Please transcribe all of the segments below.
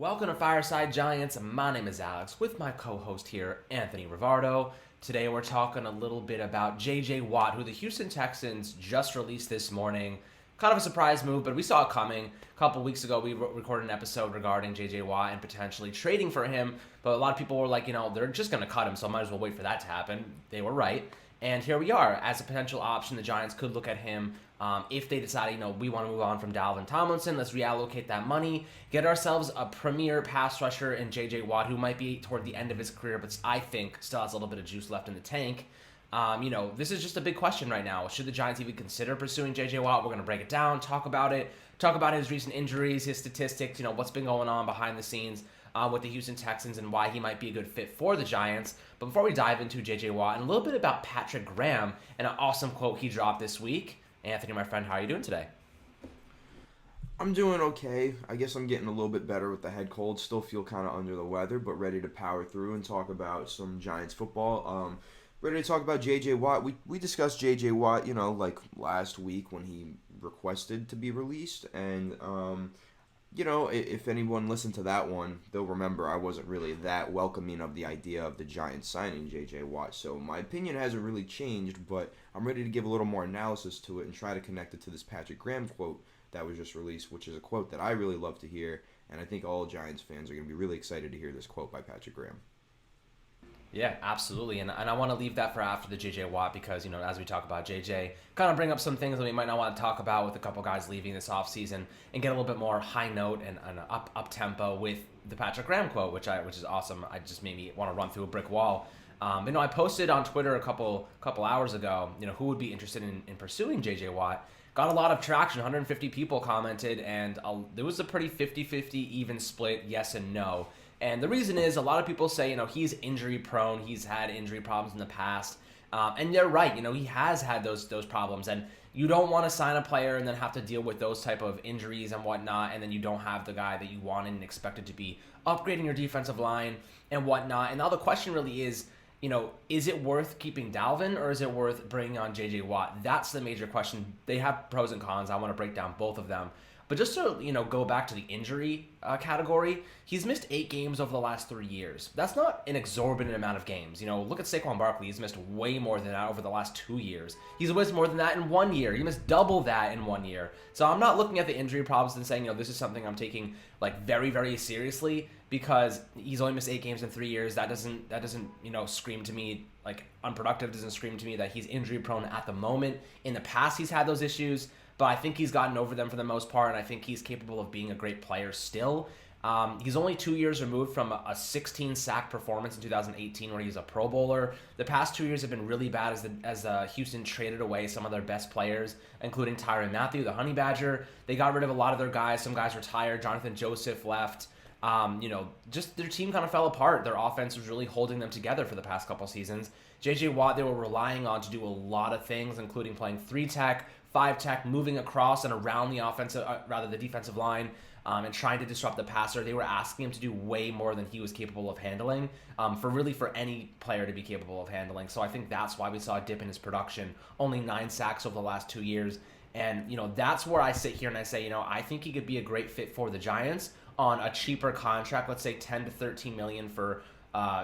Welcome to Fireside Giants. My name is Alex with my co-host here, Anthony Rivardo. Today we're talking a little bit about J.J. Watt, who the Houston Texans just released this morning. Kind of a surprise move, but we saw it coming. A couple weeks ago, we recorded an episode regarding J.J. Watt and potentially trading for him, but a lot of people were like, they're just going to cut him, so I might as well wait for that to happen. They were right. And here we are. As a potential option, the Giants could look at him if they decide, we want to move on from Dalvin Tomlinson. Let's reallocate that money, get ourselves a premier pass rusher in J.J. Watt, who might be toward the end of his career, but I think still has a little bit of juice left in the tank. This is just a big question right now. Should the Giants even consider pursuing J.J. Watt? We're going to break it down, talk about it, talk about his recent injuries, his statistics, what's been going on behind the scenes with the Houston Texans and why he might be a good fit for the Giants. But before we dive into J.J. Watt, and a little bit about Patrick Graham and an awesome quote he dropped this week. Anthony, my friend, how are you doing today? I'm doing okay. I guess I'm getting a little bit better with the head cold. Still feel kind of under the weather, but ready to power through and talk about some Giants football. Ready to talk about J.J. Watt. We discussed J.J. Watt, like last week when he requested to be released. And, if anyone listened to that one, they'll remember I wasn't really that welcoming of the idea of the Giants signing J.J. Watt. So my opinion hasn't really changed, but I'm ready to give a little more analysis to it and try to connect it to this Patrick Graham quote that was just released, which is a quote that I really love to hear. And I think all Giants fans are going to be really excited to hear this quote by Patrick Graham. Yeah, absolutely. And I want to leave that for after the J.J. Watt because, as we talk about J.J., kind of bring up some things that we might not want to talk about with a couple guys leaving this offseason and get a little bit more high note and up-tempo with the Patrick Graham quote, which is awesome. I just made me want to run through a brick wall. I posted on Twitter a couple hours ago, who would be interested in pursuing J.J. Watt. Got a lot of traction. 150 people commented, and there was a pretty 50-50 even split, yes and no. And the reason is a lot of people say, he's injury prone. He's had injury problems in the past. And they're right. He has had those problems. And you don't want to sign a player and then have to deal with those type of injuries and whatnot. And then you don't have the guy that you wanted and expected to be upgrading your defensive line and whatnot. And now the question really is, is it worth keeping Dalvin or is it worth bringing on J.J. Watt? That's the major question. They have pros and cons. I want to break down both of them. But just to, go back to the injury category, he's missed 8 games over the last 3 years. That's not an exorbitant amount of games. Look at Saquon Barkley. He's missed way more than that over the last 2 years. He's missed more than that in 1 year. He missed double that in 1 year. So I'm not looking at the injury problems and saying, this is something I'm taking very, very seriously because he's only missed 8 games in 3 years. That doesn't scream to me unproductive. Doesn't scream to me that he's injury prone at the moment. In the past, he's had those issues. But I think he's gotten over them for the most part, and I think he's capable of being a great player still. He's only 2 years removed from a 16-sack performance in 2018 where he's a Pro Bowler. The past 2 years have been really bad as Houston traded away some of their best players, including Tyrann Mathieu, the Honey Badger. They got rid of a lot of their guys. Some guys retired. Jonathan Joseph left. Just their team kind of fell apart. Their offense was really holding them together for the past couple seasons. J.J. Watt, they were relying on to do a lot of things, including playing 3-tech, 5-tech, moving across and around the defensive line, and trying to disrupt the passer. They were asking him to do way more than he was capable of handling, for any player to be capable of handling. So I think that's why we saw a dip in his production. Only 9 sacks over the last 2 years. And, that's where I sit here and I say, I think he could be a great fit for the Giants on a cheaper contract, let's say 10 to 13 million for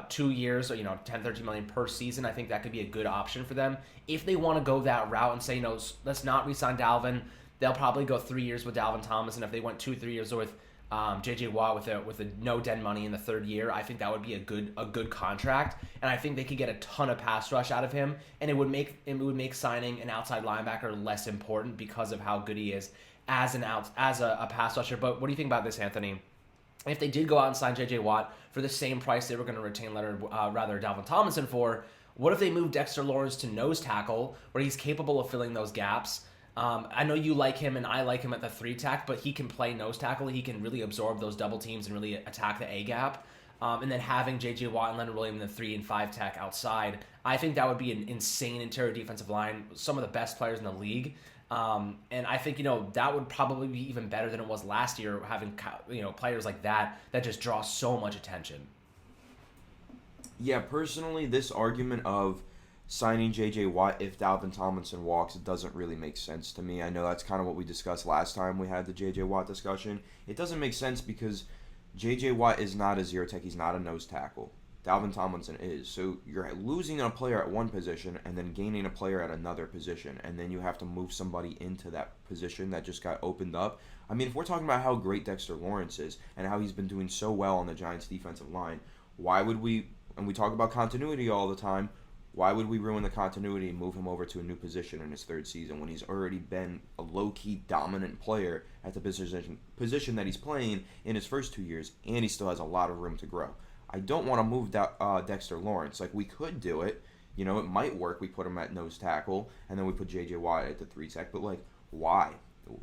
2 years, or 10, 13 million per season. I think that could be a good option for them. If they want to go that route and say, let's not re-sign Dalvin, they'll probably go 3 years with Dalvin Thomas. And if they went 2-3 years with J.J. Watt with a no dead money in the third year, I think that would be a good contract. And I think they could get a ton of pass rush out of him. And it would make signing an outside linebacker less important because of how good he is as a pass rusher. But what do you think about this, Anthony? If they did go out and sign J.J. Watt for the same price they were going to retain Leonard, Dalvin Tomlinson for, what if they moved Dexter Lawrence to nose tackle, where he's capable of filling those gaps? I know you like him and I like him at the 3-tech, but he can play nose tackle. He can really absorb those double teams and really attack the A-gap. And then having J.J. Watt and Leonard Williams in the 3 and 5-tech outside, I think that would be an insane interior defensive line, some of the best players in the league. And I think, that would probably be even better than it was last year, having, players like that just draw so much attention. Yeah, personally, this argument of signing J.J. Watt if Dalvin Tomlinson walks, it doesn't really make sense to me. I know that's kind of what we discussed last time we had the J.J. Watt discussion. It doesn't make sense because J.J. Watt is not a zero tech. He's not a nose tackle. Dalvin Tomlinson is. So you're losing a player at one position and then gaining a player at another position, and then you have to move somebody into that position that just got opened up. I mean, if we're talking about how great Dexter Lawrence is and how he's been doing so well on the Giants' defensive line, why would we, and we talk about continuity all the time, why would we ruin the continuity and move him over to a new position in his third season when he's already been a low-key dominant player at the position that he's playing in his first 2 years, and he still has a lot of room to grow? I don't want to move Dexter Lawrence. Like, we could do it. You know, it might work. We put him at nose tackle, and then we put J.J. Watt at the 3 tech. But, like, why?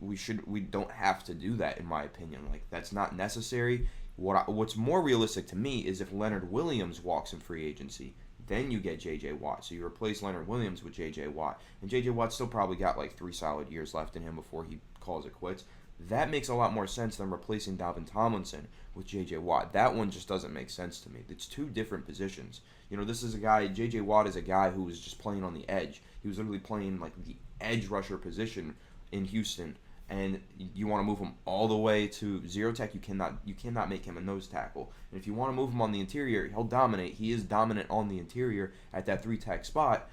We don't have to do that, in my opinion. Like, that's not necessary. What's more realistic to me is if Leonard Williams walks in free agency, then you get J.J. Watt. So you replace Leonard Williams with J.J. Watt. And J.J. Watt still probably got, like, 3 solid years left in him before he calls it quits. That makes a lot more sense than replacing Dalvin Tomlinson with J.J. Watt. That one just doesn't make sense to me. It's 2 different positions. You know, this is a guy, J.J. Watt is a guy who was just playing on the edge. He was literally playing, like, the edge rusher position in Houston. And you want to move him all the way to zero tech, you cannot make him a nose tackle. And if you want to move him on the interior, he'll dominate. He is dominant on the interior at that 3 tech spot.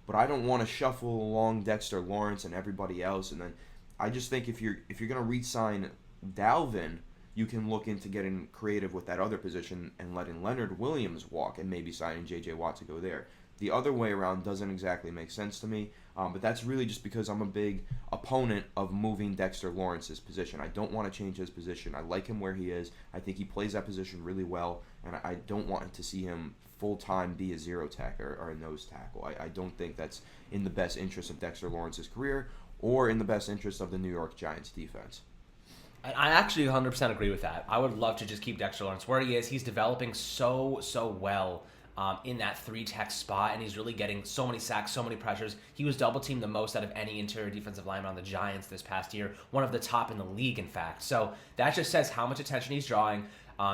But I don't want to shuffle along Dexter Lawrence and everybody else. And then I just think if you're going to re-sign Dalvin, you can look into getting creative with that other position and letting Leonard Williams walk and maybe signing J.J. Watt to go there. The other way around doesn't exactly make sense to me, but that's really just because I'm a big opponent of moving Dexter Lawrence's position. I don't want to change his position. I like him where he is. I think he plays that position really well, and I don't want to see him full-time be a zero tech or a nose tackle. I don't think that's in the best interest of Dexter Lawrence's career or in the best interest of the New York Giants defense. I actually 100% agree with that. I would love to just keep Dexter Lawrence where he is. He's developing so well in that 3 tech spot, and he's really getting so many sacks, so many pressures. He was double teamed the most out of any interior defensive lineman on the Giants this past year, one of the top in the league, in fact. So that just says how much attention he's drawing.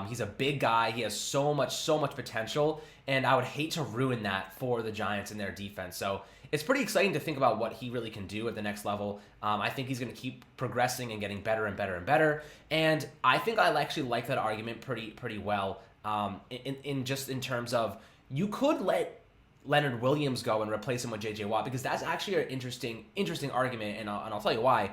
He's a big guy. He has so much potential, and I would hate to ruin that for the Giants and their defense. So it's pretty exciting to think about what he really can do at the next level. I think he's going to keep progressing and getting better and better and better. And I think I actually like that argument pretty well. In terms of, you could let Leonard Williams go and replace him with J.J. Watt, because that's actually an interesting argument, and I'll tell you why.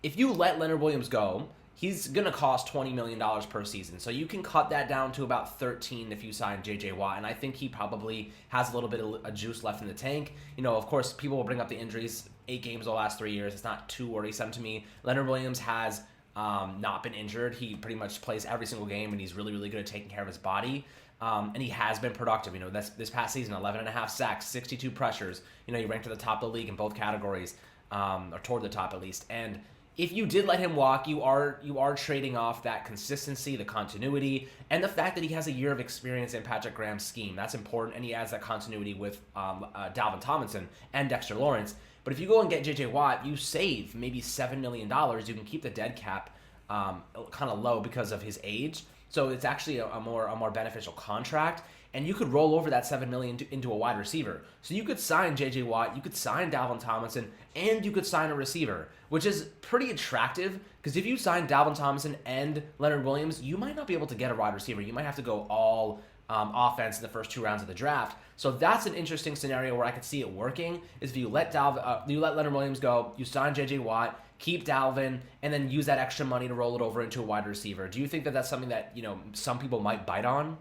If you let Leonard Williams go, he's going to cost $20 million per season. So you can cut that down to about 13 if you sign J.J. Watt, and I think he probably has a little bit of a juice left in the tank. You know, of course, people will bring up the injuries. 8 games the last 3 years. It's not too worrisome to me. Leonard Williams has not been injured. He pretty much plays every single game, and he's really good at taking care of his body. And he has been productive. You know, this past season, 11.5 sacks, 62 pressures. You know, he ranked at the top of the league in both categories, or toward the top at least. And if you did let him walk, you are trading off that consistency, the continuity, and the fact that he has a year of experience in Patrick Graham's scheme. That's important, and he has that continuity with Dalvin Tomlinson and Dexter Lawrence. But if you go and get J.J. Watt, you save maybe $7 million. You can keep the dead cap kind of low because of his age. So it's actually a more beneficial contract, and you could roll over that $7 million into a wide receiver. So you could sign J.J. Watt, you could sign Dalvin Tomlinson, and you could sign a receiver, which is pretty attractive, because if you sign Dalvin Tomlinson and Leonard Williams, you might not be able to get a wide receiver. You might have to go all offense in the first 2 rounds of the draft. So that's an interesting scenario where I could see it working, is if you let Leonard Williams go, you sign J.J. Watt, keep Dalvin, and then use that extra money to roll it over into a wide receiver. Do you think that that's something that, you know, some people might bite on?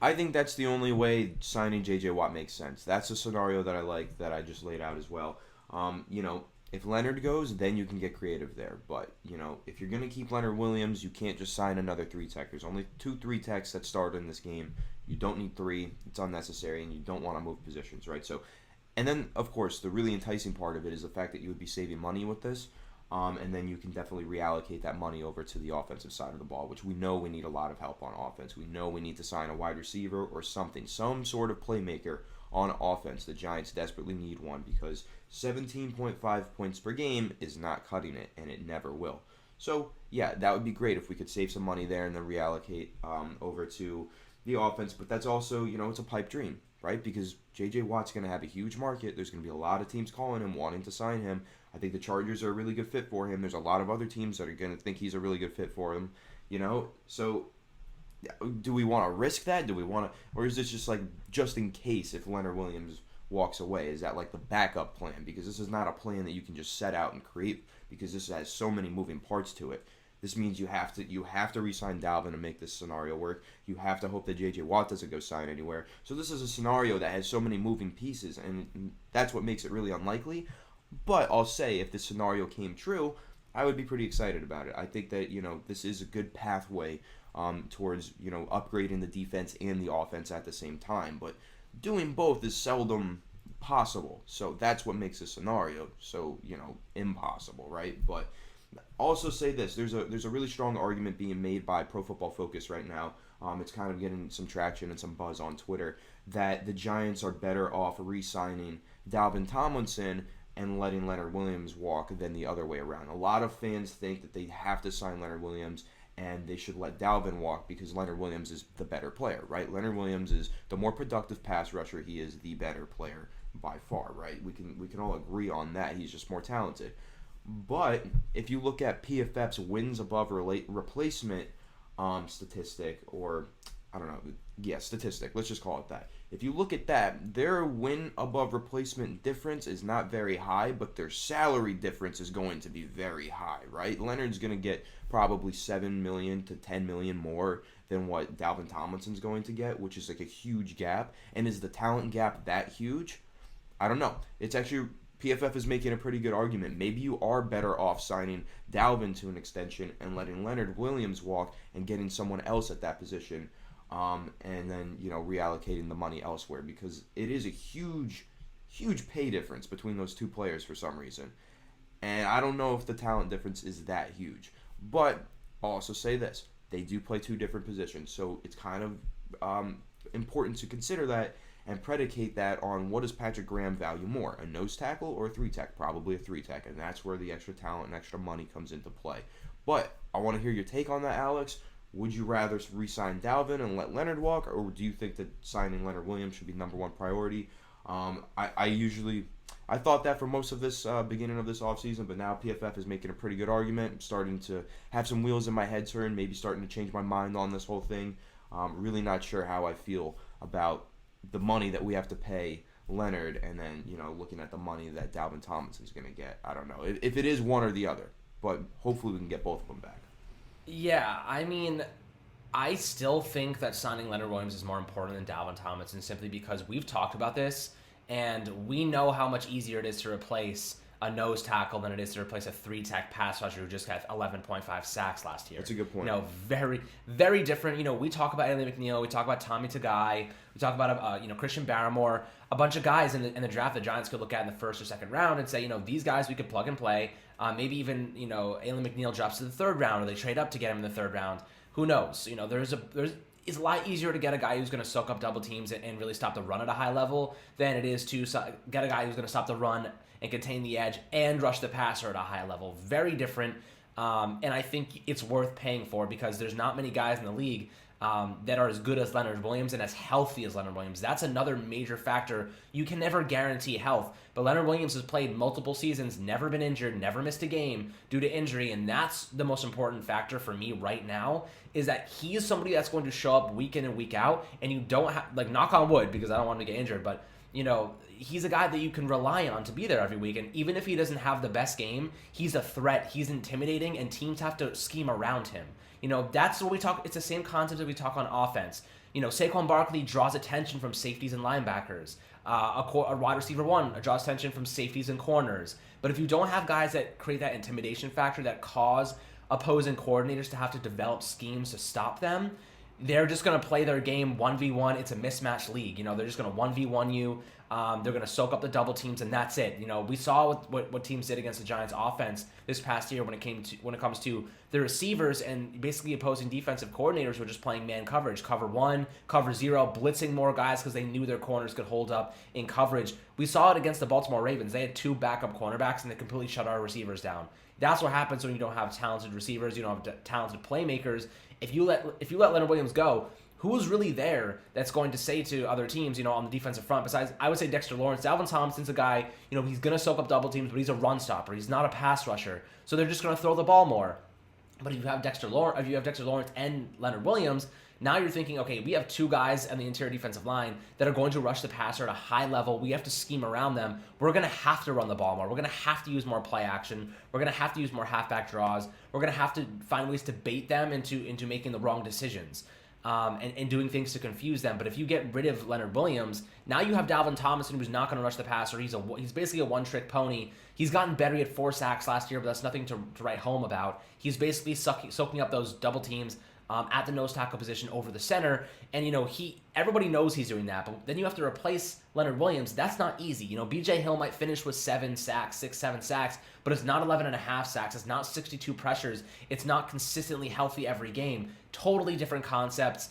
I think that's the only way signing J.J. Watt makes sense. That's a scenario that I like, that I just laid out as well. You know, if Leonard goes, then you can get creative there. But, you know, if you're going to keep Leonard Williams, you can't just sign another 3 tech. There's only 2 3 techs that start in this game. You don't need 3. It's unnecessary, and you don't want to move positions, right? So, and then, of course, the really enticing part of it is the fact that you would be saving money with this. And then you can definitely reallocate that money over to the offensive side of the ball, which we know we need a lot of help on offense. We know we need to sign a wide receiver or something, some sort of playmaker on offense. The Giants desperately need one, because 17.5 points per game is not cutting it, and it never will. So, yeah, that would be great if we could save some money there and then reallocate over to the offense. But that's also, you know, it's a pipe dream, right? Because J.J. Watt's going to have a huge market. There's going to be a lot of teams calling him, wanting to sign him. I think the Chargers are a really good fit for him. There's a lot of other teams that are going to think he's a really good fit for him, you know? So Do we want to risk that? Do we want to, or is this just like just in case if Leonard Williams walks away? Is that like the backup plan? Because this is not a plan that you can just set out and create, because this has so many moving parts to it. This means you have to re-sign Dalvin to make this scenario work. You have to hope that J.J. Watt doesn't go sign anywhere. So this is a scenario that has so many moving pieces, and that's what makes it really unlikely. But I'll say, if this scenario came true, I would be pretty excited about it. I think that, this is a good pathway towards, upgrading the defense and the offense at the same time. But doing both is seldom possible. So that's what makes a scenario so, impossible, right? But also say this, there's a really strong argument being made by Pro Football Focus right now. It's kind of getting some traction and some buzz on Twitter that the Giants are better off re-signing Dalvin Tomlinson and letting Leonard Williams walk than the other way around. A lot of fans think that they have to sign Leonard Williams and they should let Dalvin walk because Leonard Williams is the better player, right? Leonard Williams is the more productive pass rusher. He is the better player by far, right? We can all agree on that. He's just more talented. But if you look at PFF's wins above replacement statistic, or I don't know, statistic, let's just call it that. If you look at that, their win above replacement difference is not very high, but their salary difference is going to be very high, right? Leonard's going to get probably $7 million to $10 million more than what Dalvin Tomlinson's going to get, which is like a huge gap. And is the talent gap that huge? I don't know. It's actually, PFF is making a pretty good argument. Maybe you are better off signing Dalvin to an extension and letting Leonard Williams walk and getting someone else at that position, and then reallocating the money elsewhere, because it is a huge pay difference between those two players for some reason. And I don't know if the talent difference is that huge. But I'll also say this. They do play two different positions, so it's kind of important to consider that and predicate that on what does Patrick Graham value more, a nose tackle or a three-tech? Probably a three-tech, and that's where the extra talent and extra money comes into play. But I want to hear your take on that, Alex. Would you rather re-sign Dalvin and let Leonard walk, or do you think that signing Leonard Williams should be number one priority? I thought that for most of this beginning of this offseason, but now PFF is making a pretty good argument. I'm starting to have some wheels in my head turn, maybe starting to change my mind on this whole thing. Really not sure how I feel about the money that we have to pay Leonard, and then looking at the money that Dalvin Tomlinson's going to get. I don't know if it is one or the other, but hopefully we can get both of them back. Yeah, I mean, I still think that signing Leonard Williams is more important than Dalvin Tomlinson, simply because we've talked about this, and we know how much easier it is to replace a nose tackle than it is to replace a three-tech pass rusher who just had 11.5 sacks last year. That's a good point. Very, very different. We talk about Ailey McNeil, we talk about Tommy Tagai, we talk about Christian Barrymore, a bunch of guys in the draft the Giants could look at in the first or second round and say, these guys we could plug and play. Maybe even Ailey McNeil drops to the third round, or they trade up to get him in the third round. Who knows? It's a lot easier to get a guy who's going to soak up double teams and really stop the run at a high level than it is to get a guy who's going to stop the run and contain the edge and rush the passer at a high level. Very different, and I think it's worth paying for, because there's not many guys in the league that are as good as Leonard Williams and as healthy as Leonard Williams. That's another major factor. You can never guarantee health, but Leonard Williams has played multiple seasons, never been injured, never missed a game due to injury, and that's the most important factor for me right now, is that he is somebody that's going to show up week in and week out, and you don't have, knock on wood, because I don't want him to get injured, but he's a guy that you can rely on to be there every week. And even if he doesn't have the best game, he's a threat. He's intimidating, and teams have to scheme around him. That's what we talk. It's the same concept that we talk on offense. Saquon Barkley draws attention from safeties and linebackers. A wide receiver one draws attention from safeties and corners. But if you don't have guys that create that intimidation factor, that cause opposing coordinators to have to develop schemes to stop them, they're just going to play their game 1v1. It's a mismatched league. They're just going to 1v1 you. They're going to soak up the double teams, and that's it. We saw what teams did against the Giants offense this past year when it comes to the receivers, and basically opposing defensive coordinators were just playing man coverage, cover 1, cover 0, blitzing more guys because they knew their corners could hold up in coverage. We saw it against the Baltimore Ravens. They had 2 backup cornerbacks, and they completely shut our receivers down. That's what happens when you don't have talented receivers, you don't have talented playmakers. If you let Leonard Williams go, who's really there that's going to say to other teams, on the defensive front, besides, I would say, Dexter Lawrence. Dalvin Tomlinson's a guy, he's going to soak up double teams, but he's a run stopper. He's not a pass rusher. So they're just going to throw the ball more. But if you have Dexter Lawrence and Leonard Williams, Now you're thinking, okay, we have two guys on the interior defensive line that are going to rush the passer at a high level. We have to scheme around them. We're going to have to run the ball more. We're going to have to use more play action. We're going to have to use more halfback draws. We're going to have to find ways to bait them into making the wrong decisions. And doing things to confuse them. But if you get rid of Leonard Williams, now you have Dalvin Tomlinson, who's not going to rush the passer. He's basically a one-trick pony. He's gotten better. He had 4 sacks last year, but that's nothing to write home about. He's basically soaking up those double teams at the nose tackle position over the center. And, everybody knows he's doing that. But then you have to replace Leonard Williams. That's not easy. B.J. Hill might finish with 7 sacks, 6, 7 sacks, but it's not 11.5 sacks. It's not 62 pressures. It's not consistently healthy every game. Totally different concepts.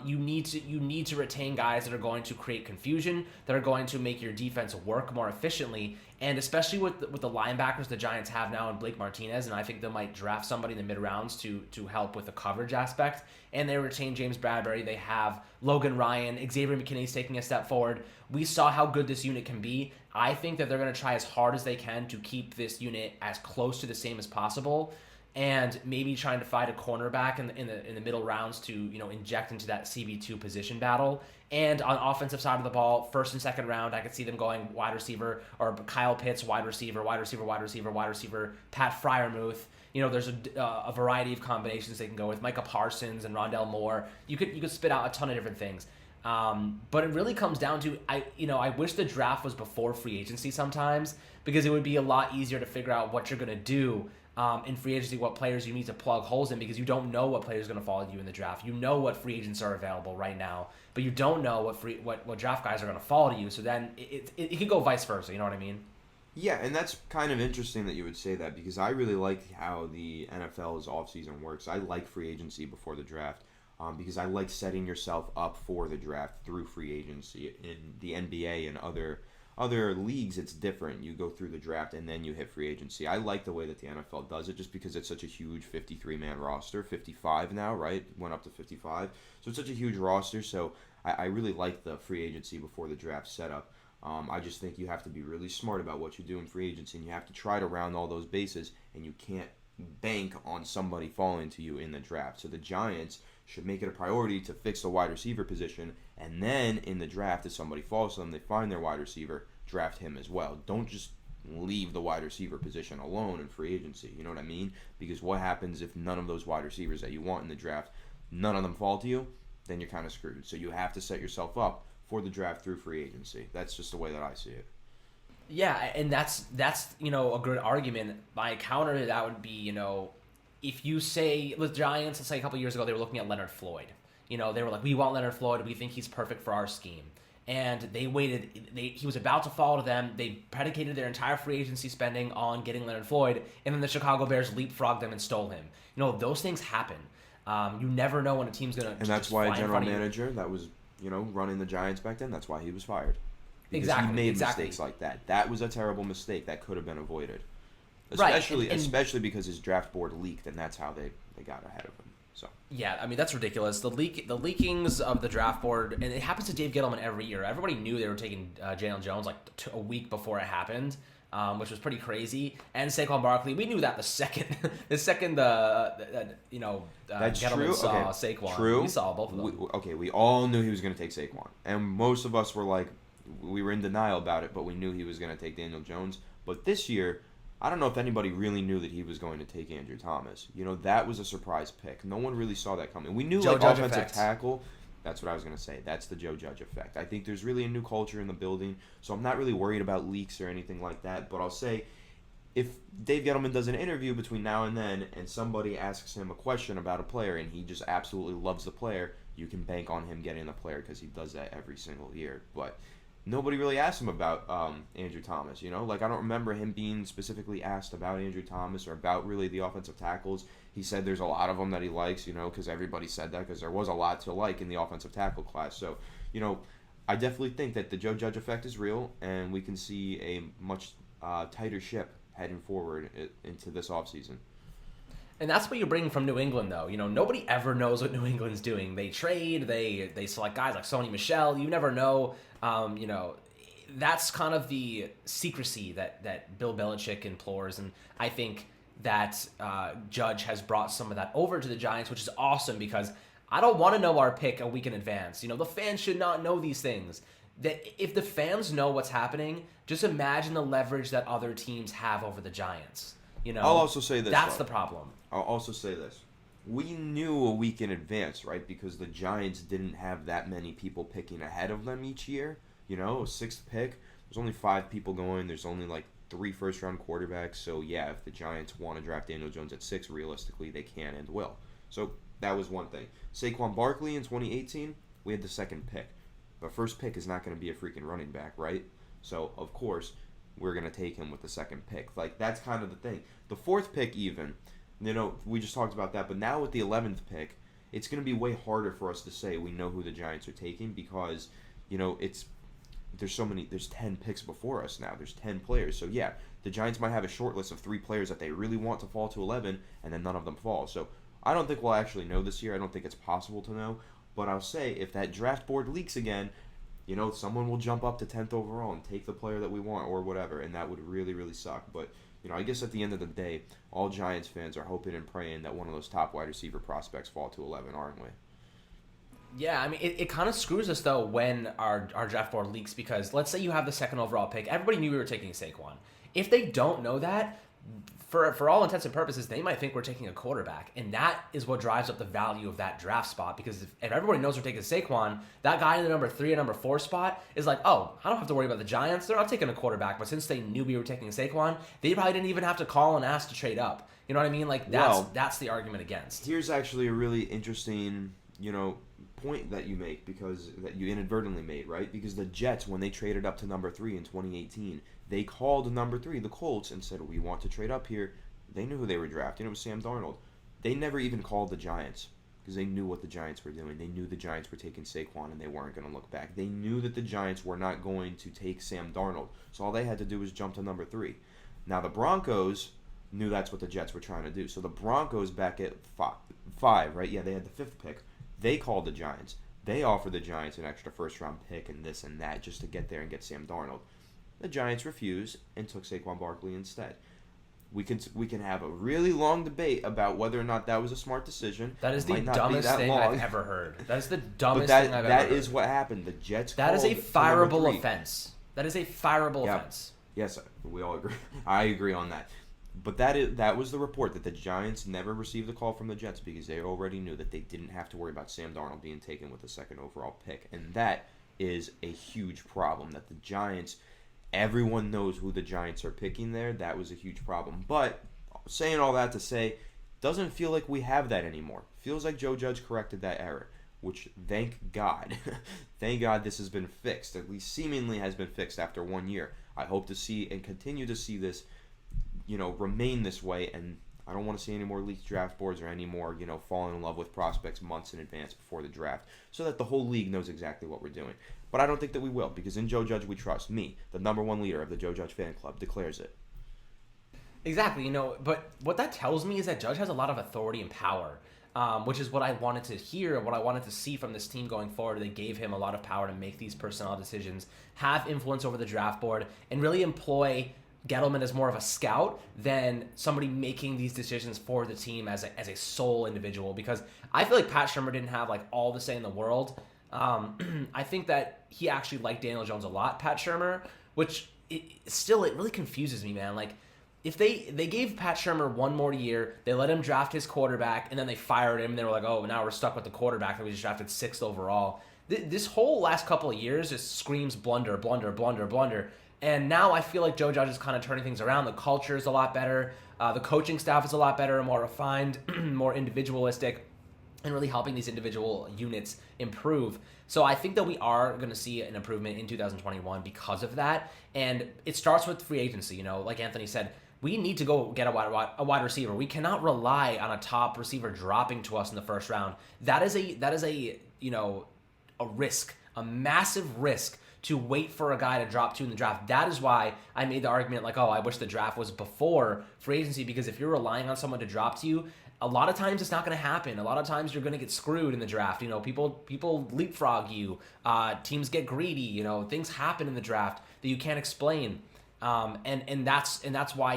You need to retain guys that are going to create confusion, that are going to make your defense work more efficiently, and especially with the linebackers the Giants have now in Blake Martinez, and I think they might draft somebody in the mid rounds to help with the coverage aspect. And they retain James Bradbury. They have Logan Ryan, Xavier McKinney's taking a step forward. We saw how good this unit can be. I think that they're going to try as hard as they can to keep this unit as close to the same as possible. And maybe trying to find a cornerback in the middle rounds to inject into that CB2 position battle. And on offensive side of the ball, first and second round, I could see them going wide receiver or Kyle Pitts, wide receiver, Pat Freiermuth. There's a variety of combinations they can go with. Micah Parsons and Rondell Moore. You could spit out a ton of different things. But it really comes down to I wish the draft was before free agency sometimes, because it would be a lot easier to figure out what you're gonna do. In free agency, what players you need to plug holes in, because you don't know what players are going to follow you in the draft. You know what free agents are available right now, but you don't know what draft guys are going to follow you. So then it could go vice versa. You know what I mean? Yeah, and that's kind of interesting that you would say that, because I really like how the NFL's offseason works. I like free agency before the draft because I like setting yourself up for the draft through free agency. In the NBA and other leagues, it's different. You go through the draft and then you hit free agency. I like the way that the NFL does it, just because it's such a huge 53-man roster. 55 now, right? Went up to 55. So it's such a huge roster. So I really like the free agency before the draft setup. I just think you have to be really smart about what you do in free agency, and you have to try to round all those bases, and you can't bank on somebody falling to you in the draft. So the Giants should make it a priority to fix the wide receiver position, and then in the draft, if somebody falls to them, they find their wide receiver, draft him as well. Don't just leave the wide receiver position alone in free agency. You know what I mean? Because what happens if none of those wide receivers that you want in the draft, none of them fall to you? Then you're kind of screwed. So you have to set yourself up for the draft through free agency. That's just the way that I see it. Yeah, and that's a good argument. My counter to that would be, if you say the Giants, let's say a couple years ago, they were looking at Leonard Floyd. They were like, we want Leonard Floyd. We think he's perfect for our scheme. And they waited. He was about to fall to them. They predicated their entire free agency spending on getting Leonard Floyd, and then the Chicago Bears leapfrogged them and stole him. Those things happen. You never know when a team's gonna. And that's why a general manager that was, running the Giants back then, that's why he was fired. Because he made mistakes like that. That was a terrible mistake that could have been avoided. Especially because his draft board leaked, and that's how they got ahead of him. So yeah, I mean, that's ridiculous. The leakings of the draft board, and it happens to Dave Gettleman every year. Everybody knew they were taking Jalen Jones like a week before it happened, which was pretty crazy. And Saquon Barkley, we knew that the second that's Gettleman saw okay. Saquon. True. We saw both of them. We all knew he was going to take Saquon, and most of us were like, we were in denial about it, but we knew he was going to take Daniel Jones. But this year, I don't know if anybody really knew that he was going to take Andrew Thomas. That was a surprise pick. No one really saw that coming. We knew offensive tackle. That's what I was going to say. That's the Joe Judge effect. I think there's really a new culture in the building, so I'm not really worried about leaks or anything like that. But I'll say, if Dave Gettleman does an interview between now and then and somebody asks him a question about a player and he just absolutely loves the player, you can bank on him getting the player because he does that every single year. But nobody really asked him about Andrew Thomas, I don't remember him being specifically asked about Andrew Thomas or about really the offensive tackles. He said there's a lot of them that he likes, because everybody said that, because there was a lot to like in the offensive tackle class. So, I definitely think that the Joe Judge effect is real, and we can see a much tighter ship heading forward into this offseason. And that's what you're bringing from New England, though. Nobody ever knows what New England's doing. They trade, they select guys like Sony Michel. You never know. That's kind of the secrecy that Bill Belichick implores, and I think that Judge has brought some of that over to the Giants, which is awesome, because I don't want to know our pick a week in advance. The fans should not know these things. That if the fans know what's happening, just imagine the leverage that other teams have over the Giants. I'll also say this. That's the problem. I'll also say this. We knew a week in advance, right? Because the Giants didn't have that many people picking ahead of them each year. A sixth pick. There's only 5 people going. There's only like 3 first-round quarterbacks. So, yeah, if the Giants want to draft Daniel Jones at 6, realistically, they can and will. So, that was one thing. Saquon Barkley in 2018, we had the second pick. The first pick is not going to be a freaking running back, right? So, of course, we're going to take him with the second pick. Like, that's kind of the thing. The fourth pick even, we just talked about that. But now with the 11th pick, it's going to be way harder for us to say we know who the Giants are taking because, there's 10 picks before us now. There's 10 players. So, yeah, the Giants might have a short list of 3 players that they really want to fall to 11, and then none of them fall. So, I don't think we'll actually know this year. I don't think it's possible to know. But I'll say, if that draft board leaks again, someone will jump up to 10th overall and take the player that we want or whatever, and that would really, really suck. But, I guess at the end of the day, all Giants fans are hoping and praying that one of those top wide receiver prospects fall to 11, aren't we? Yeah, I mean, it kind of screws us, though, when our draft board leaks because let's say you have the second overall pick. Everybody knew we were taking Saquon. If they don't know that, for all intents and purposes, they might think we're taking a quarterback, and that is what drives up the value of that draft spot because if everybody knows we're taking Saquon, that guy in the number 3 and number 4 spot is like, oh, I don't have to worry about the Giants. They're not taking a quarterback, but since they knew we were taking Saquon, they probably didn't even have to call and ask to trade up. You know what I mean? Like, that's the argument against. Here's actually a really interesting, point that you make that you inadvertently made, right? Because the Jets, when they traded up to number 3 in 2018, they called number 3, the Colts, and said, we want to trade up here. They knew who they were drafting. It was Sam Darnold. They never even called the Giants because they knew what the Giants were doing. They knew the Giants were taking Saquon, and they weren't going to look back. They knew that the Giants were not going to take Sam Darnold. So all they had to do was jump to number 3. Now, the Broncos knew that's what the Jets were trying to do. So the Broncos back at 5, right? Yeah, they had the 5th pick. They called the Giants. They offered the Giants an extra first-round pick and this and that just to get there and get Sam Darnold. The Giants refused and took Saquon Barkley instead. We can have a really long debate about whether or not that was a smart decision. That is the dumbest thing I've ever heard. That is the dumbest thing I've ever heard. That is what happened. The Jets That is a fireable offense. That is a fireable offense. Yes, we all agree. I agree on that. But that was the report that the Giants never received the call from the Jets because they already knew that they didn't have to worry about Sam Darnold being taken with the second overall pick. And that is a huge problem that the Giants, everyone knows who the Giants are picking there. That was a huge problem. But saying all that to say, doesn't feel like we have that anymore. Feels like Joe Judge corrected that error, which thank God. Thank God this has been fixed, at least seemingly has been fixed after 1 year. I hope to see and continue to see this remain this way, and I don't want to see any more leaked draft boards or any more, falling in love with prospects months in advance before the draft, so that the whole league knows exactly what we're doing. But I don't think that we will, because in Joe Judge we trust. Me, the number 1 leader of the Joe Judge fan club, declares it. Exactly, but what that tells me is that Judge has a lot of authority and power, which is what I wanted to hear and what I wanted to see from this team going forward. They gave him a lot of power to make these personnel decisions, have influence over the draft board, and really employ Gettleman as more of a scout than somebody making these decisions for the team as a sole individual, because I feel like Pat Shurmur didn't have like all the say in the world. I think that he actually liked Daniel Jones a lot, Pat Shurmur, which it really confuses me, man. Like, if they gave Pat Shurmur 1 more year, they let him draft his quarterback, and then they fired him, and they were like, oh, now we're stuck with the quarterback that we just drafted 6th overall. This whole last couple of years just screams blunder, blunder, blunder, blunder. And now I feel like Joe Judge is kind of turning things around. The culture is a lot better. The coaching staff is a lot better, more refined, more individualistic, and really helping these individual units improve. So I think that we are going to see an improvement in 2021 because of that. And it starts with free agency. Like Anthony said, we need to go get a wide receiver. We cannot rely on a top receiver dropping to us in the first round. That is a risk, a massive risk, to wait for a guy to drop 2 in the draft. That is why I made the argument like, I wish the draft was before free agency, because if you're relying on someone to drop to you, a lot of times it's not going to happen. A lot of times you're going to get screwed in the draft. People leapfrog you. Teams get greedy. Things happen in the draft that you can't explain. And that's why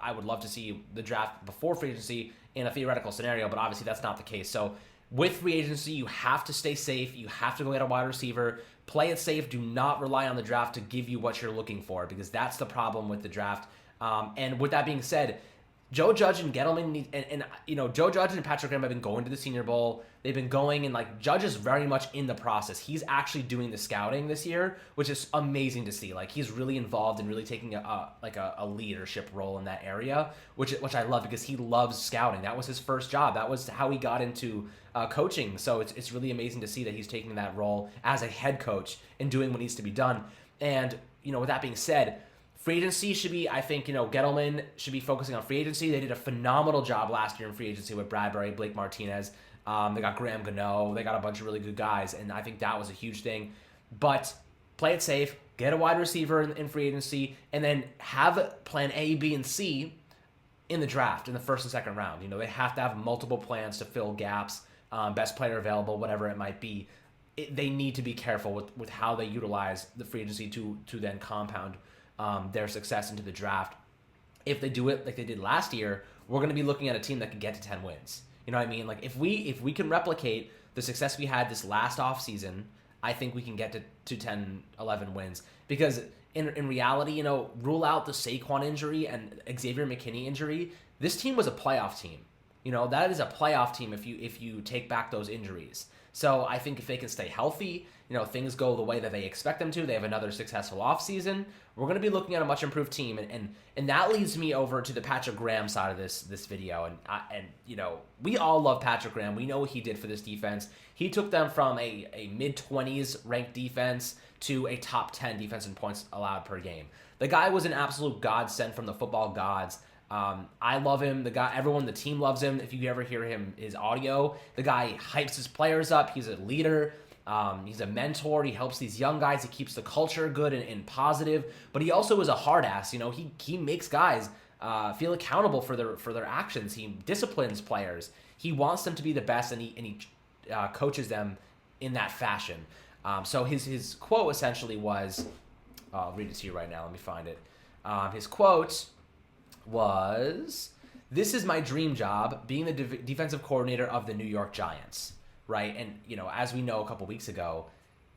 I would love to see the draft before free agency in a theoretical scenario, but obviously that's not the case. So with free agency, you have to stay safe. You have to go get a wide receiver. Play it safe. Do not rely on the draft to give you what you're looking for, because that's the problem with the draft. And with that being said, Joe Judge and Gettleman and Joe Judge and Patrick Graham have been going to the Senior Bowl. They've been going, and like Judge is very much in the process. He's actually doing the scouting this year, which is amazing to see. Like, he's really involved and really taking a leadership role in that area, which I love, because he loves scouting. That was his first job. That was how he got into coaching. So it's really amazing to see that he's taking that role as a head coach and doing what needs to be done. And with that being said, free agency should be, I think, Gettleman should be focusing on free agency. They did a phenomenal job last year in free agency with Bradbury, Blake Martinez. They got Graham Gano. They got a bunch of really good guys, and I think that was a huge thing. But play it safe, get a wide receiver in free agency, and then have plan A, B, and C in the draft in the first and second round. They have to have multiple plans to fill gaps, best player available, whatever it might be. They need to be careful with how they utilize the free agency to then compound their success into the draft. If they do it like they did last year, we're going to be looking at a team that can get to 10 wins. You know what I mean? Like, if we can replicate the success we had this last offseason, I think we can get to 10, 11 wins. Because in reality, rule out the Saquon injury and Xavier McKinney injury, this team was a playoff team. That is a playoff team if you take back those injuries. So I think if they can stay healthy, things go the way that they expect them to, they have another successful offseason, we're going to be looking at a much improved team. And that leads me over to the Patrick Graham side of this video. And we all love Patrick Graham. We know what he did for this defense. He took them from a mid-20s ranked defense to a top 10 defense in points allowed per game. The guy was an absolute godsend from the football gods. I love him. The guy, everyone, the team loves him. If you ever hear his audio, the guy hypes his players up. He's a leader. He's a mentor. He helps these young guys. He keeps the culture good and positive. But he also is a hard ass. He makes guys feel accountable for their actions. He disciplines players. He wants them to be the best, and he coaches them in that fashion. So his quote essentially was, I'll read it to you right now. Let me find it. His quote was, "This is my dream job, being the defensive coordinator of the New York Giants," right? And, as we know, a couple weeks ago,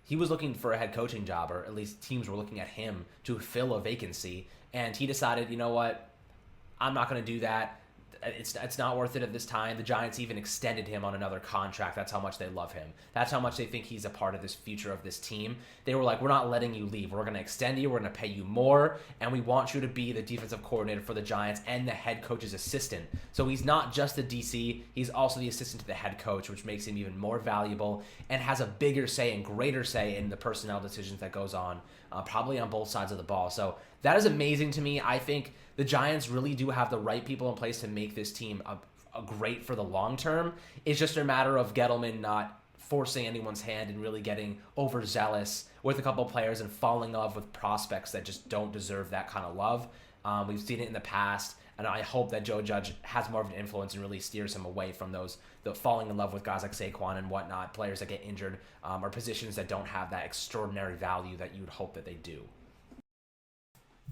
he was looking for a head coaching job, or at least teams were looking at him to fill a vacancy. And he decided, you know what? I'm not going to do that. It's not worth it at this time. The Giants even extended him on another contract. That's how much they love him. That's how much they think he's a part of this future of this team. They were like, we're not letting you leave. We're going to extend you. We're going to pay you more. And we want you to be the defensive coordinator for the Giants and the head coach's assistant. So he's not just the DC. He's also the assistant to the head coach, which makes him even more valuable and has a bigger say and greater say in the personnel decisions that goes on, probably on both sides of the ball. So that is amazing to me. I think the Giants really do have the right people in place to make this team a great for the long term. It's just a matter of Gettleman not forcing anyone's hand and really getting overzealous with a couple players and falling in love with prospects that just don't deserve that kind of love. We've seen it in the past, and I hope that Joe Judge has more of an influence and really steers him away from the falling in love with guys like Saquon and whatnot, players that get injured, or positions that don't have that extraordinary value that you would hope that they do.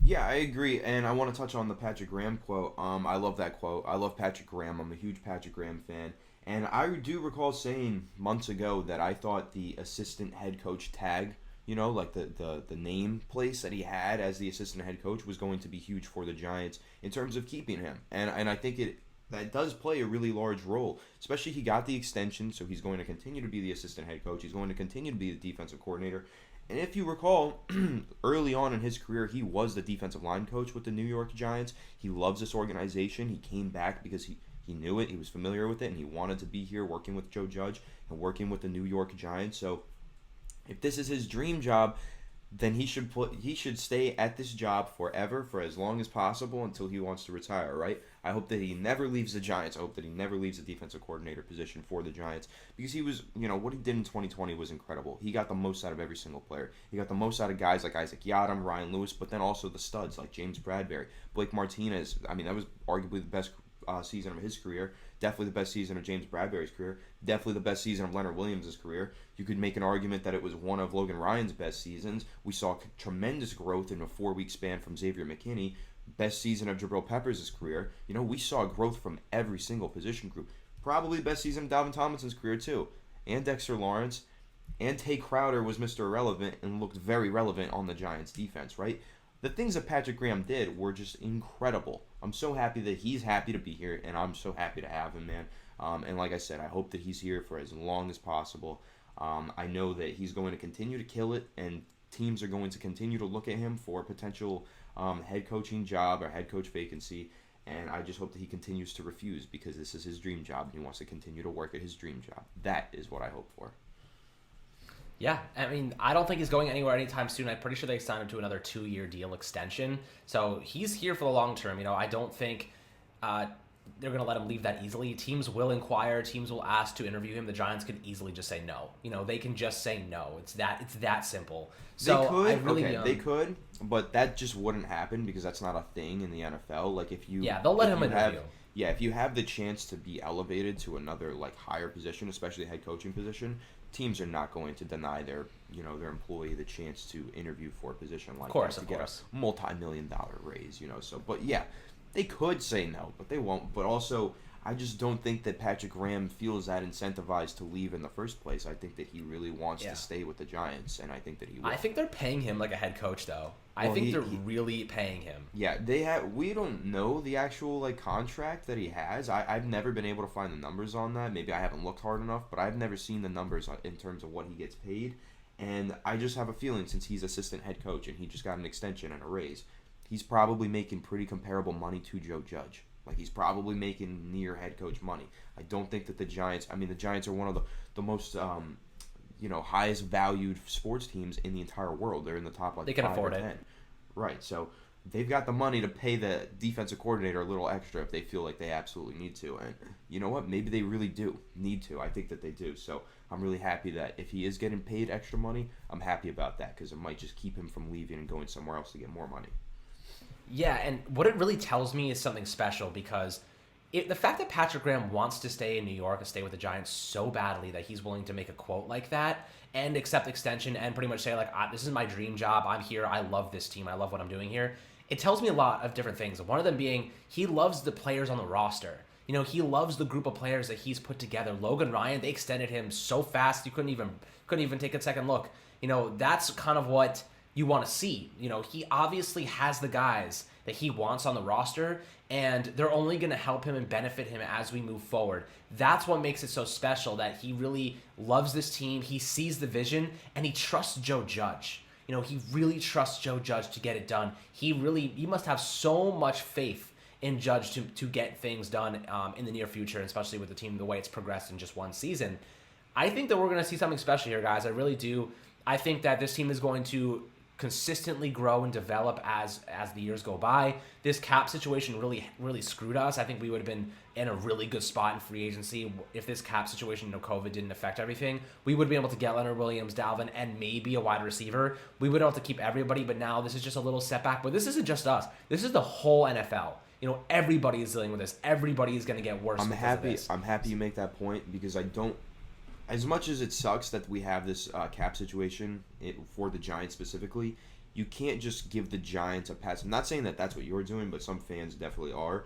Yeah, I agree, and I want to touch on the Patrick Graham quote. I love that quote. I love Patrick Graham. I'm a huge Patrick Graham fan, and I do recall saying months ago that I thought the assistant head coach tag, like the name place that he had as the assistant head coach, was going to be huge for the Giants in terms of keeping him, and I think that does play a really large role. Especially, he got the extension, so he's going to continue to be the assistant head coach. He's going to continue to be the defensive coordinator. And if you recall, early on in his career, he was the defensive line coach with the New York Giants. He loves this organization. He came back because he knew it, he was familiar with it, and he wanted to be here working with Joe Judge and working with the New York Giants. So if this is his dream job, then he should stay at this job forever, for as long as possible, until he wants to retire, right? I hope that he never leaves the Giants. I hope that he never leaves the defensive coordinator position for the Giants, because he was, what he did in 2020 was incredible. He got the most out of every single player. He got the most out of guys like Isaac Yiadom, Ryan Lewis, but then also the studs like James Bradbury, Blake Martinez. I mean, that was arguably the best season of his career. Definitely the best season of James Bradbury's career. Definitely the best season of Leonard Williams' career. You could make an argument that it was one of Logan Ryan's best seasons. We saw tremendous growth in a 4-week span from Xavier McKinney. Best season of Jabril Peppers' career. We saw growth from every single position group. Probably the best season of Dalvin Tomlinson's career too. And Dexter Lawrence. And Tay Crowder was Mr. Irrelevant and looked very relevant on the Giants defense, right? The things that Patrick Graham did were just incredible. I'm so happy that he's happy to be here, and I'm so happy to have him, man. And like I said, I hope that he's here for as long as possible. I know that he's going to continue to kill it, and teams are going to continue to look at him for a potential head coaching job or head coach vacancy. And I just hope that he continues to refuse, because this is his dream job, and he wants to continue to work at his dream job. That is what I hope for. Yeah, I mean, I don't think he's going anywhere anytime soon. I'm pretty sure they signed him to another 2-year deal extension. So he's here for the long term. I don't think they're going to let him leave that easily. Teams will inquire. Teams will ask to interview him. The Giants could easily just say no. They can just say no. It's that simple. So they could, but that just wouldn't happen because that's not a thing in the NFL. Like if you they'll let him interview. If you have the chance to be elevated to another higher position, especially a head coaching position, teams are not going to deny their employee the chance to interview for a position like that to get a multi-million-dollar raise. But yeah, they could say no, but they won't. But also, I just don't think that Patrick Graham feels that incentivized to leave in the first place. I think that he really wants to stay with the Giants, and I think that he will. I think they're paying him like a head coach, though. I think they're really paying him. Yeah, they have. We don't know the actual contract that he has. I've never been able to find the numbers on that. Maybe I haven't looked hard enough, but I've never seen the numbers in terms of what he gets paid. And I just have a feeling, since he's assistant head coach and he just got an extension and a raise, he's probably making pretty comparable money to Joe Judge. He's probably making near head coach money. I don't think that the Giants are one of the most highest valued sports teams in the entire world. They're in the top they can 5 afford or 10. it. Right, so they've got the money to pay the defensive coordinator a little extra if they feel like they absolutely need to. And you know what? Maybe they really do need to. I think that they do. So I'm really happy that if he is getting paid extra money, I'm happy about that, because it might just keep him from leaving and going somewhere else to get more money. Yeah, and what it really tells me is something special, because the fact that Patrick Graham wants to stay in New York and stay with the Giants so badly that he's willing to make a quote like that and accept extension and pretty much say, this is my dream job. I'm here. I love this team. I love what I'm doing here. It tells me a lot of different things. One of them being he loves the players on the roster. He loves the group of players that he's put together. Logan Ryan, they extended him so fast you couldn't even take a second look. That's kind of what you want to see. He obviously has the guys that he wants on the roster, and they're only going to help him and benefit him as we move forward. That's what makes it so special, that he really loves this team. He sees the vision, and he trusts Joe Judge. He really trusts Joe Judge to get it done. He must have so much faith in Judge to get things done in the near future, especially with the team the way it's progressed in just one season. I think that we're going to see something special here, guys. I really do. I think that this team is going to consistently grow and develop as the years go by. This cap situation really screwed us. I think we would have been in a really good spot in free agency if this cap situation, COVID didn't affect everything. We would be able to get Leonard Williams, Dalvin, and maybe a wide receiver. We would have to keep everybody, but now this is just a little setback. But this isn't just us. This is the whole NFL. Everybody is dealing with this. Everybody is going to get worse. I'm happy you make that point, because I don't. As much as it sucks that we have this cap situation for the Giants specifically, you can't just give the Giants a pass. I'm not saying that that's what you're doing, but some fans definitely are.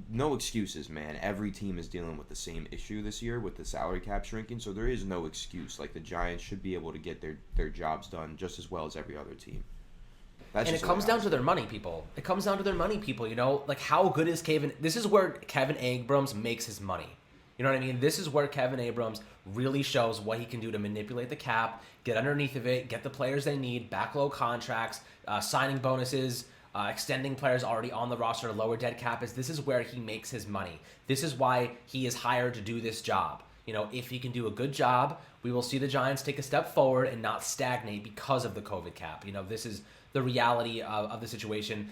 No excuses, man. Every team is dealing with the same issue this year with the salary cap shrinking, so there is no excuse. The Giants should be able to get their jobs done just as well as every other team. And it comes down to their money, people. It comes down to their money, people. How good is Kevin? This is where Kevin Abrams makes his money. You know what I mean? This is where Kevin Abrams really shows what he can do to manipulate the cap, get underneath of it, get the players they need, backload contracts, signing bonuses, extending players already on the roster, lower dead cap. This is where he makes his money. This is why he is hired to do this job. If he can do a good job, we will see the Giants take a step forward and not stagnate because of the COVID cap. This is the reality of the situation.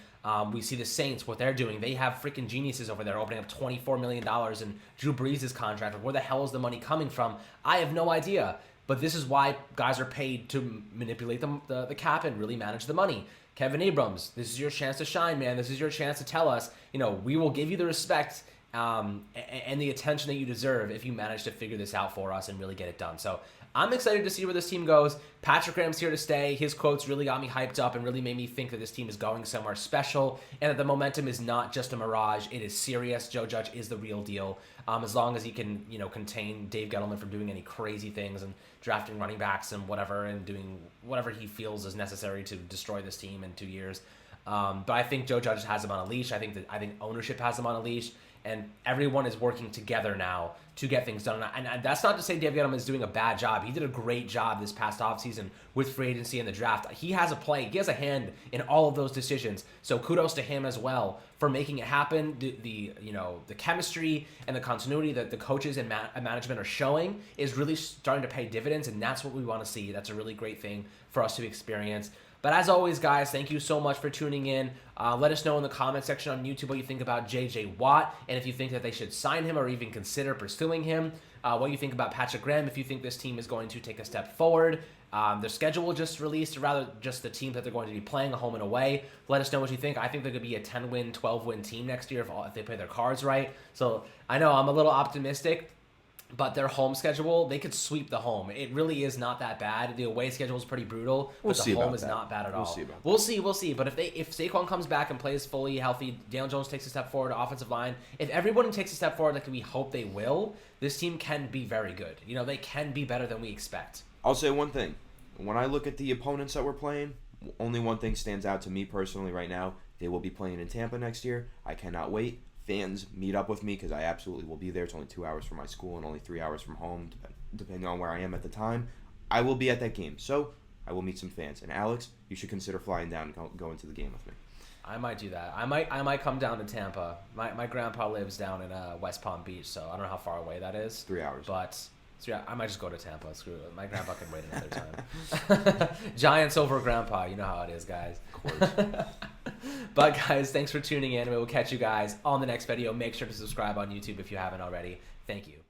We see the Saints, what they're doing. They have freaking geniuses over there opening up $24 million in Drew Brees' contract. Where the hell is the money coming from? I have no idea. But this is why guys are paid to manipulate the cap and really manage the money. Kevin Abrams, this is your chance to shine, man. This is your chance to tell us, we will give you the respect and the attention that you deserve if you manage to figure this out for us and really get it done. So I'm excited to see where this team goes. Patrick Graham's here to stay. His quotes really got me hyped up and really made me think that this team is going somewhere special and that the momentum is not just a mirage. It is serious. Joe Judge is the real deal. As long as he can, contain Dave Gettleman from doing any crazy things and drafting running backs and whatever and doing whatever he feels is necessary to destroy this team in 2 years. But I think Joe Judge has him on a leash. I think ownership has him on a leash. And everyone is working together now to get things done. And that's not to say Dave Gettleman is doing a bad job. He did a great job this past offseason with free agency and the draft. He has a play. He has a hand in all of those decisions. So kudos to him as well for making it happen. The chemistry and the continuity that the coaches and management are showing is really starting to pay dividends, and that's what we want to see. That's a really great thing for us to experience. But as always, guys, thank you so much for tuning in. Let us know in the comment section on YouTube what you think about J.J. Watt, and if you think that they should sign him or even consider pursuing him. What you think about Patrick Graham, if you think this team is going to take a step forward. Their schedule just released, or rather just the team that they're going to be playing, a home and away. Let us know what you think. I think they could be a 10-win, 12-win team next year if they play their cards right. So I know I'm a little optimistic. But their home schedule, they could sweep the home. It really is not that bad. The away schedule is pretty brutal, but the home is not bad at all. We'll see. But if Saquon comes back and plays fully healthy, Daniel Jones takes a step forward, offensive line, if everyone takes a step forward like we hope they will, this team can be very good. They can be better than we expect. I'll say one thing. When I look at the opponents that we're playing, only one thing stands out to me personally right now. They will be playing in Tampa next year. I cannot wait. Fans, meet up with me because I absolutely will be there. It's only 2 hours from my school and only 3 hours from home, depending on where I am at the time. I will be at that game, so I will meet some fans. And Alex, you should consider flying down and go into the game with me. I might do that. I might come down to Tampa. My grandpa lives down in West Palm Beach, so I don't know how far away that is. 3 hours. But I might just go to Tampa. Screw it. My grandpa can wait another time. Giants over grandpa. You know how it is, guys. Of course. But guys, thanks for tuning in. We will catch you guys on the next video. Make sure to subscribe on YouTube if you haven't already. Thank you.